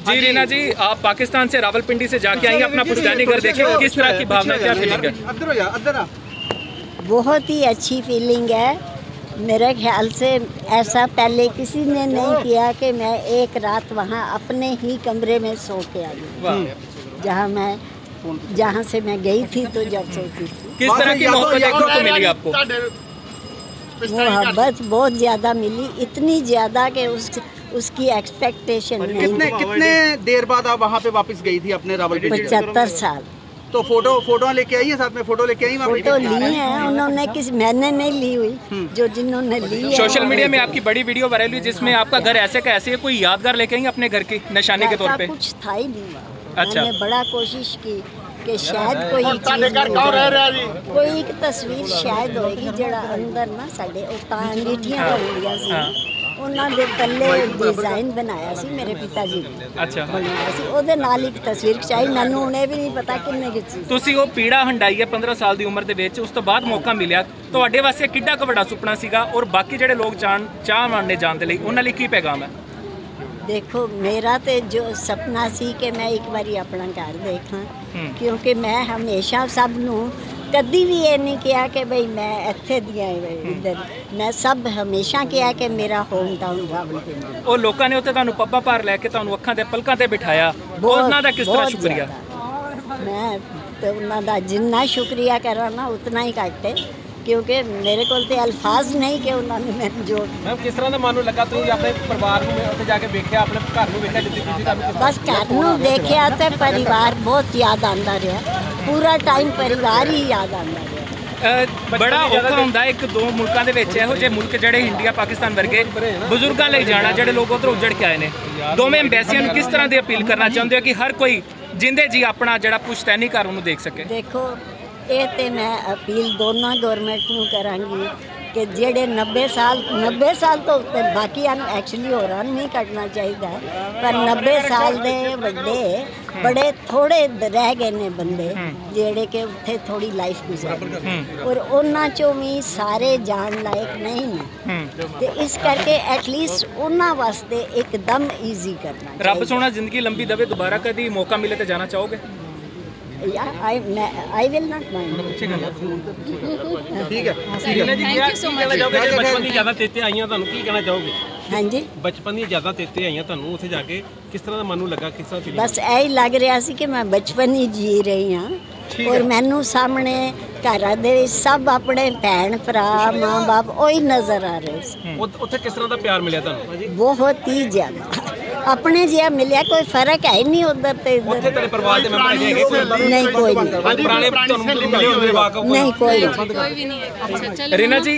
जी रीना जी, आप पाकिस्तान से रावलपिंडी से जाके आई अपना पुश्तैनी घर देखे, किस तरह की भावना, क्या फीलिंग है? बहुत ही अच्छी फीलिंग है। मेरे ख्याल से ऐसा पहले किसी ने नहीं किया कि मैं एक रात वहाँ अपने ही कमरे में सो के आई, जहाँ से मैं गई थी तो जब सोती थी। किस तरह की मोहब्बत देखने को मिली आपको? मोहब्बत बहुत ज़्यादा मिली, इतनी ज़्यादा कि उसकी एक्सपेक्टेशन नहीं। कितने देर बाद आप वहाँ पे वापस गई थी अपने रावलपिंडी? 75 साल। तो फोटो लेके आई है साथ में? फोटो लेके आई? फोटो ली है उन्होंने, मैंने नहीं ली हुई, जो जिन्होंने ली है। सोशल मीडिया में आपकी बड़ी वीडियो वायरल हुई जिसमें आपका घर ऐसे का ऐसे है, कोई यादगार लेके आई अपने घर की निशानी के तौर पे? कुछ था ही नहीं। अच्छा। मैंने बड़ा कोशिश की कि शायद कोई कोई एक तस्वीर शायद होएगी जड़ा अंदर ना साडे अंगीठियां बनदियां सी, ਉਹਨਾਂ ਦੇ ਤੱਲੇ डिजाइन बनाया सी मेरे पिताजी ने। अच्छा। बनाया सी, ਉਹਦੇ ਨਾਲ ਇੱਕ ਤਸਵੀਰ ਖਿਚਾਈ, ਮੈਨੂੰ ਹੁਣੇ ਵੀ ਨਹੀਂ ਪਤਾ ਕਿੰਨੇ ਖਿੱਚੀ। ਤੁਸੀਂ ਉਹ ਪੀੜਾ ਹੰਡਾਈ ਹੈ 15 ਸਾਲ ਦੀ ਉਮਰ ਦੇ ਵਿੱਚ, ਉਸ ਤੋਂ ਬਾਅਦ ਮੌਕਾ ਮਿਲਿਆ, ਤੁਹਾਡੇ ਵਾਸਤੇ ਕਿੱਡਾ ਕੁ ਵੱਡਾ ਸੁਪਨਾ ਸੀਗਾ ਔਰ ਬਾਕੀ ਜਿਹੜੇ ਲੋਕ ਚਾਹਵਾਨ ਨੇ ਜਾਣ ਦੇ ਲਈ ਉਹਨਾਂ ਲਈ ਕੀ ਪੈਗਾਮ ਹੈ? देखो मेरा तो जो सपना सी कि मैं एक बारी अपना घर देखा, क्योंकि मैं हमेशा सब नू कभी भी ये नहीं किया कि भाई मैं इत्थे दिया इधर, मैं सब हमेशा किया कि मेरा होम टाउन रावलपिंडी। ਉਹ ਲੋਕਾਂ ਨੇ ਉੱਥੇ ਤੁਹਾਨੂੰ ਪੱਪਾ ਭਾਰ ਲੈ ਕੇ ਤੁਹਾਨੂੰ ਅੱਖਾਂ ਦੇ ਪਲਕਾਂ ਤੇ ਬਿਠਾਇਆ, ਉਹਨਾਂ ਦਾ ਕਿਸ ਤਰ੍ਹਾਂ ਸ਼ੁਕਰੀਆ? मैं तो उन्होंने जिन्ना शुक्रिया करा ना उतना ही घट है, क्योंकि मेरे को तो अल्फाज नहीं कि उन्होंने मैंने जो। मैम किस तरह का मानू लगा ਤੁਸੀਂ ਆਪਣੇ ਪਰਿਵਾਰ ਨੂੰ ਉੱਥੇ ਜਾ ਕੇ ਵੇਖਿਆ, ਆਪਣੇ ਘਰ ਨੂੰ ਵੇਖਿਆ ਜਿੱਥੇ ਤੁਸੀਂ ਤੁਹਾਨੂੰ? बस घर ਨੂੰ देखिया तो परिवार बहुत याद आता रहा, पूरा टाइम परिवार ही याद आता रहा। ਬੜਾ ਔਖਾ ਹੁੰਦਾ ਇੱਕ ਦੋ ਮੁਲਕਾਂ ਦੇ ਵਿੱਚ, ਇਹੋ ਜਿਹੇ ਮੁਲਕ ਜਿਹੜੇ ਇੰਡੀਆ ਪਾਕਿਸਤਾਨ ਵਰਗੇ, ਬਜ਼ੁਰਗਾਂ ਲਈ ਜਾਣਾ ਜਿਹੜੇ ਲੋਕ ਉੱਧਰੋਂ ਉੱਜੜ ਕੇ ਆਏ ਨੇ। ਦੋਵੇਂ ਐਮਬੈਸੀਆਂ ਨੂੰ ਕਿਸ ਤਰ੍ਹਾਂ ਦੀ ਅਪੀਲ ਕਰਨਾ ਚਾਹੁੰਦੇ ਹੋ ਕਿ ਹਰ ਕੋਈ ਜਿੰਦੇ ਜੀ ਆਪਣਾ ਜਿਹੜਾ ਪੁਸ਼ਤੈਨੀ ਘਰ ਉਹਨੂੰ ਦੇਖ ਸਕੇ? देखो ये तो मैं अपील दोनों गवर्नमेंट ਨੂੰ ਕਰਾਂਗੀ कि ਜਿਹੜੇ 90 साल तो उत्ते बाकी एक्चुअली होर नहीं कटना चाहिए, पर 90 साल ਦੇ ਵੱਡੇ बड़े थोड़े रह गए ने बंदे ਜਿਹੜੇ कि उत्थे थोड़ी लाइफ गुजारे, और ਉਹਨਾਂ ਚੋਂ भी सारे जान लायक नहीं ने, ਤੇ ਇਸ ਕਰਕੇ एटलीस्ट ਉਹਨਾਂ ਵਾਸਤੇ एकदम ईजी करना। ਰੱਬ ਸੋਹਣਾ ਜ਼ਿੰਦਗੀ ਲੰਬੀ ਦੇਵੇ, ਦੁਬਾਰਾ ਕਦੀ ਮੌਕਾ ਮਿਲੇ ਤੇ ਜਾਣਾ ਚਾਹੋਗੇ? I will not mind। ठीक है। बचपन ਦੀ ਜ਼ਿਆਦਾ ਤੇਤੇ ਆਈਆਂ ਤੁਹਾਨੂੰ, ਕੀ ਕਹਿਣਾ ਚਾਹੋਗੇ? हाँ जी, ਬਚਪਨ ਦੀਆਂ ਜ਼ਿਆਦਾ ਤੇਤੇ ਆਈਆਂ ਤੁਹਾਨੂੰ, ਉੱਥੇ ਜਾ ਕੇ ਕਿਸ ਤਰ੍ਹਾਂ ਦਾ ਮਨ ਨੂੰ ਲੱਗਾ, ਕਿਸ ਤਰ੍ਹਾਂ ਫੀਲਿੰਗ? बस यही लग रहा सी कि मैं बचपन ही जी रही हाँ, और मैनू सामने घर दे सब अपने भैन भरा माँ बाप वही नज़र आ रहे सी। ਉੱਥੇ ਕਿਸ ਤਰ੍ਹਾਂ ਦਾ ਪਿਆਰ ਮਿਲਿਆ ਤੁਹਾਨੂੰ? बहुत ही ज़्यादा अपने जिहा मिलिया, कोई फर्क है ही नहीं उधर ते ਉੱਥੇ इधर। ਤੇਰੇ ਪਰਿਵਾਰ ਦੇ ਮੈਂਬਰ ਹੈਗੇ ਕੋਈ? नहीं कोई नहीं, ਪੁਰਾਣੇ ਤੁਹਾਨੂੰ ਮਿਲੇ ਹੁੰਦੇ ਵਾਕਫ? नहीं कोई नहीं। रीना जी